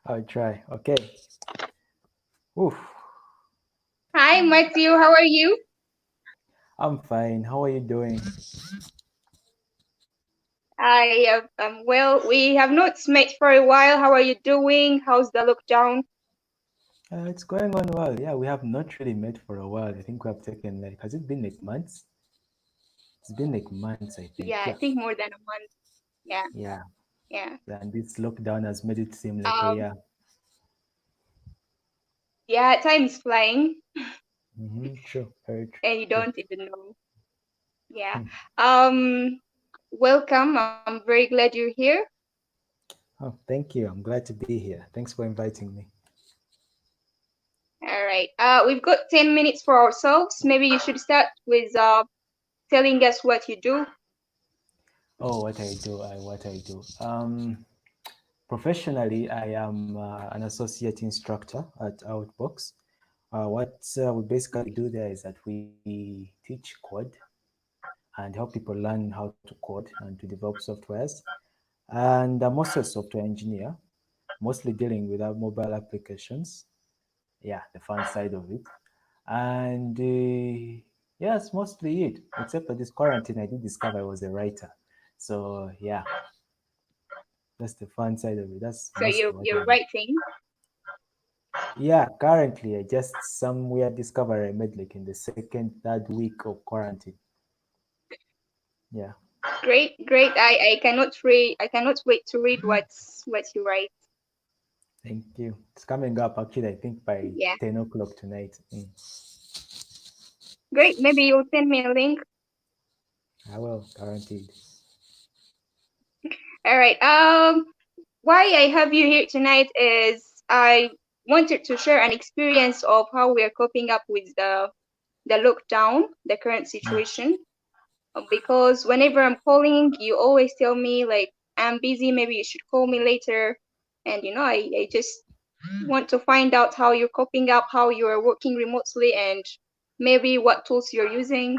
I'll try. Okay. Oof. Hi, Matthew. How are you? I'm fine. How are you doing? I am well. We have not met for a while. How are you doing? How's the lockdown? It's going on well. Yeah, we have not really met for a while. I think we have taken like, has it been like months? It's been like months, I think. Yeah, Yeah. I think more than a month. Yeah, Yeah. yeah. Yeah. And this lockdown has made it seem like a Um, year. yeah, time is flying, True. Very and you true. don't even know. Yeah. Hmm. Um, welcome. I'm very glad you're here. Oh, thank you. I'm glad to be here. Thanks for inviting me. All right. We've got 10 minutes for ourselves. Maybe you should start with telling us what you do. Oh, what I do. Professionally, I am an associate instructor at Outbox. What we basically do there is that we teach code and help people learn how to code and to develop softwares. And I'm also a software engineer, mostly dealing with our mobile applications. Yeah, the fun side of it. And yeah, that's mostly it. Except for this quarantine, I did discover I was a writer. So yeah, that's the fun side of it. That's So mostly what I you're do. writing. Yeah, currently I just some weird discovery I made like in the second, third week of quarantine. Yeah, Great, great. I cannot read. I cannot wait to read what you write. thank you. It's coming up actually, I think by Yeah, 10 o'clock tonight. great. Maybe you'll send me a link. I will, guaranteed. All right. Why I have you here tonight is I wanted to share an experience of how we are coping up with the lockdown, the current Mm. situation. Because whenever I'm calling, you always tell me like I'm busy. Maybe you should call me later. And I just want to find out how you're coping up, how you are working remotely, and maybe what tools you're using.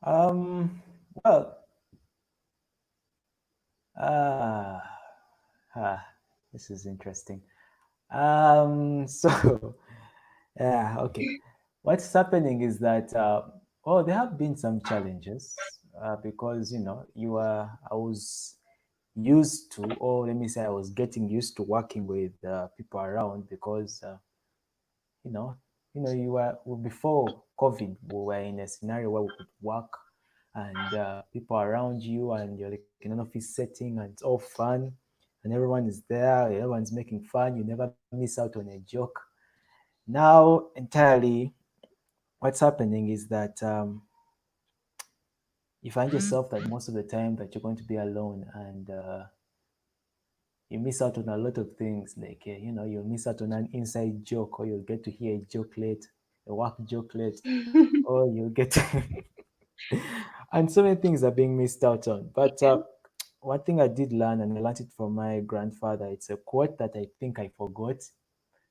Well, uh, ah, this is interesting. So, yeah, okay. What's happening is that, well, there have been some challenges because, I was used to, or let me say, I was getting used to working with people around because, you know, you were well, before COVID, we were in a scenario where we could work and people around you, and you're like in an office setting, and it's all fun, and everyone is there, everyone's making fun. You never miss out on a joke. Now, entirely, what's happening is that you find yourself that most of the time that you're going to be alone, and you miss out on a lot of things. Like you'll miss out on an inside joke, or you'll get to hear a joke late, a work joke late, or you'll get and so many things are being missed out on. But Yeah. one thing I did learn, and I learned it from my grandfather. It's a quote that I think I forgot.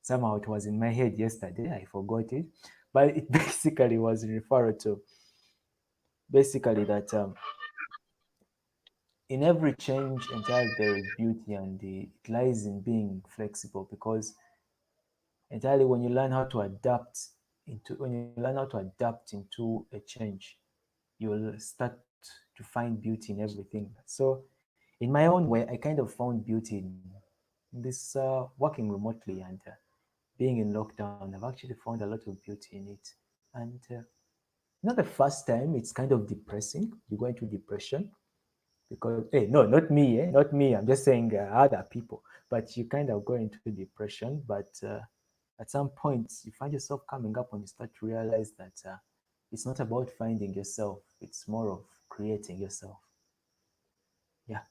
Somehow it was in my head yesterday. I forgot it, but it basically was referred to basically that in every change entirely there is beauty, and it lies in being flexible, because entirely when you learn how to adapt into a change, you will start to find beauty in everything. So in my own way, I kind of found beauty in this working remotely, and being in lockdown. I've actually found a lot of beauty in it. And not the first time, it's kind of depressing. You go into depression because, hey, no, not me, not me. I'm just saying other people. But you kind of go into depression. But at some point, you find yourself coming up when you start to realize that it's not about finding yourself, it's more of creating yourself. Yeah.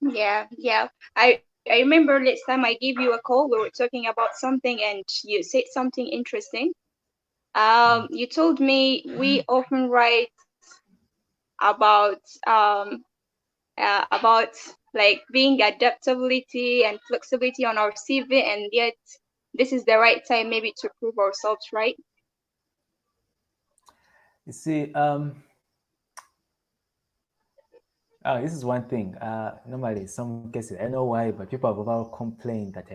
Yeah, yeah. I remember last time I gave you a call, we were talking about something and you said something interesting. You told me we often write about um about like being adaptability and flexibility on our CV, and yet this is the right time maybe to prove ourselves, right? You see, This is one thing. Normally, in some cases, I don't know why, but people have over complained that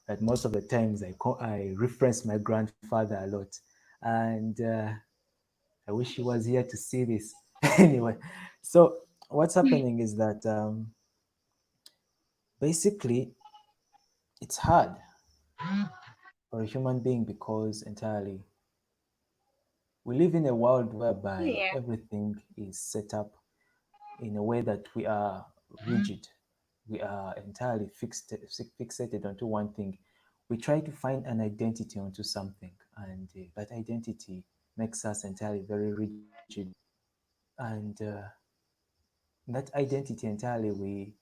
that most of the times I reference my grandfather a lot, and I wish he was here to see this. Anyway, so what's happening is that basically it's hard for a human being because entirely we live in a world whereby Yeah. everything is set up in a way that we are rigid. We are entirely fixated onto one thing. We try to find an identity onto something, and that identity makes us entirely very rigid. And that identity entirely,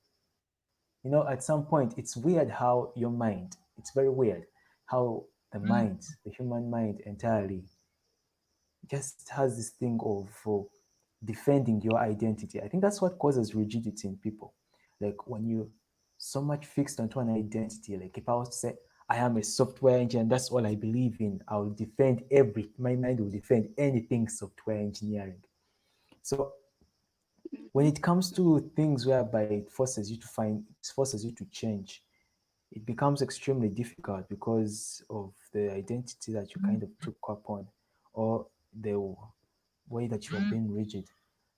at some point, it's weird how your mind, it's very weird how the human mind entirely just has this thing of defending your identity. I think that's what causes rigidity in people. Like when you so much fixed onto an identity, like if I was to say, I am a software engineer, that's all I believe in, I'll defend my mind will defend anything software engineering. So when it comes to things whereby it forces you to change, it becomes extremely difficult because of the identity that you kind of took upon, or the way that you have been rigid,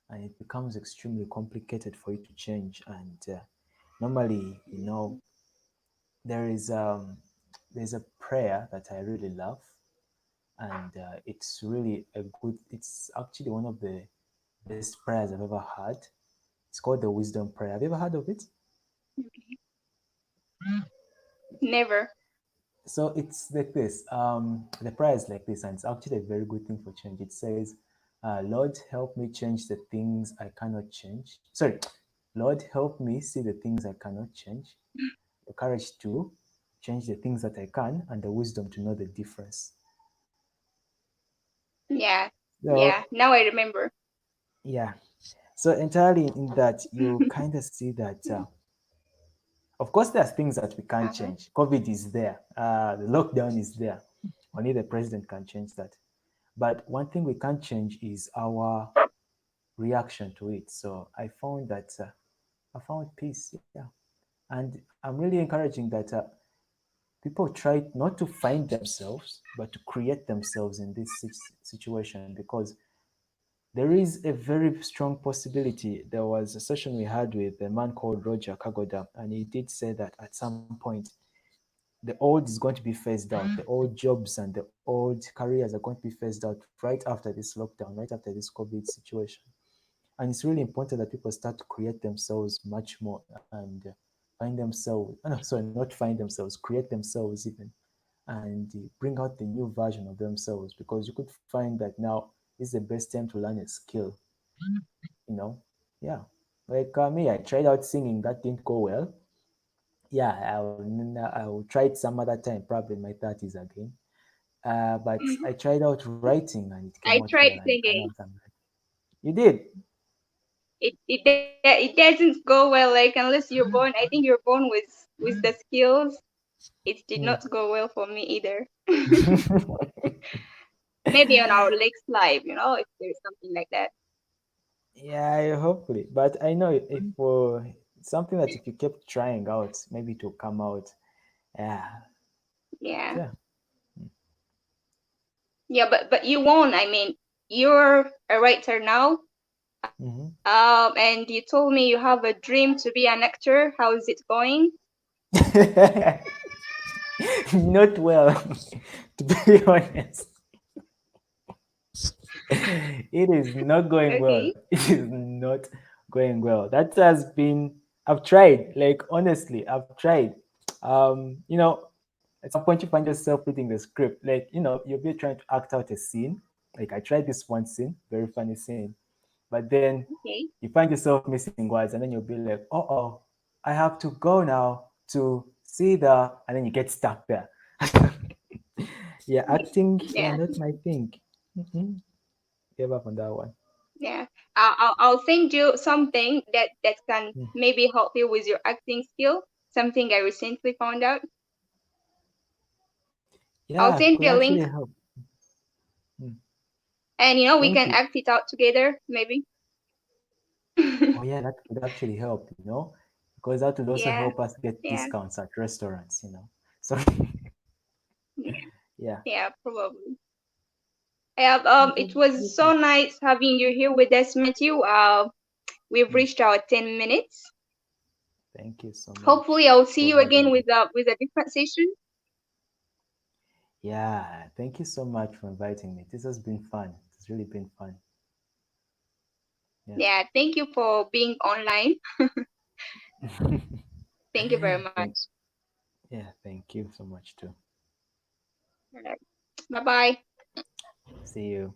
and it becomes extremely complicated for you to change. And normally, there is there's a prayer that I really love, and it's really a good. It's actually one of the best prayers I've ever had. It's called the Wisdom Prayer. Have you ever heard of it? Never. So it's like this. The prayer is like this, and it's actually a very good thing for change. It says, "Lord, help me change the things I cannot change." Sorry, Lord, help me see the things I cannot change, the courage to change the things that I can, and the wisdom to know the difference. Yeah. Yeah. So Now I remember. yeah, so entirely in that you kind of see that. Of course, there's things that we can't Uh-huh. change. COVID is there. The lockdown is there. Only the president can change that. But one thing we can't change is our reaction to it. So I found peace. Yeah, and I'm really encouraging that people try not to find themselves, but to create themselves in this situation because there is a very strong possibility. There was a session we had with a man called Roger Kagoda, and he did say that at some point the old is going to be phased out. The old jobs and the old careers are going to be phased out right after this lockdown, right after this COVID situation. And it's really important that people start to create themselves much more and find themselves, no, sorry, not find themselves, create themselves even, and bring out the new version of themselves because you could find that now is the best time to learn a skill, you know? Yeah. Like me, I tried out singing, that didn't go well. Yeah, I'll try it some other time, probably in my 30s again. But I tried out writing and it came I out well, tried and now singing. I'm like, you did? It doesn't go well. Like unless you're born, I think you're born with the skills. It did Hmm. not go well for me either. Maybe on our next live, if there's something like that. Yeah, hopefully. But I know if something that if you kept trying out, maybe it will come out. Yeah, Yeah. yeah. Yeah, but you won. I mean, you're a writer now. Hmm. And you told me you have a dream to be an actor. How is it going? Not well, to be honest. It is not going well. Okay. It is not going well. That has been, I've tried, like honestly, I've tried. At some point you find yourself reading the script, like, you'll be trying to act out a scene. Like I tried this one scene, very funny scene, but then Okay. you find yourself missing words, and then you'll be like, oh, I have to go now to see and then you get stuck there. Yeah, acting, yeah, Yeah. not my thing. Hmm. Give up on that one. Yeah. I'll send you something that can Mm. maybe help you with your acting skill. Something I recently found out. I'll Yeah, send could you a actually link, help. Mm. and we Thank can you. act it out together, maybe. Oh yeah, that would actually help, because that would also Yeah, help us get yeah, discounts at restaurants. So yeah, yeah. yeah, probably. Yeah, Yeah, it was so nice having you here with us, Matthew. We've mm, reached our 10 minutes. thank you so Hopefully, much I'll see for you again having me. with a different session. Yeah, thank you so much for inviting me. This has been fun. It's really been fun. Yeah. Yeah, thank you for being online. Thank you very much. Thank Yeah, thank you so much too. All right. Bye bye. See you.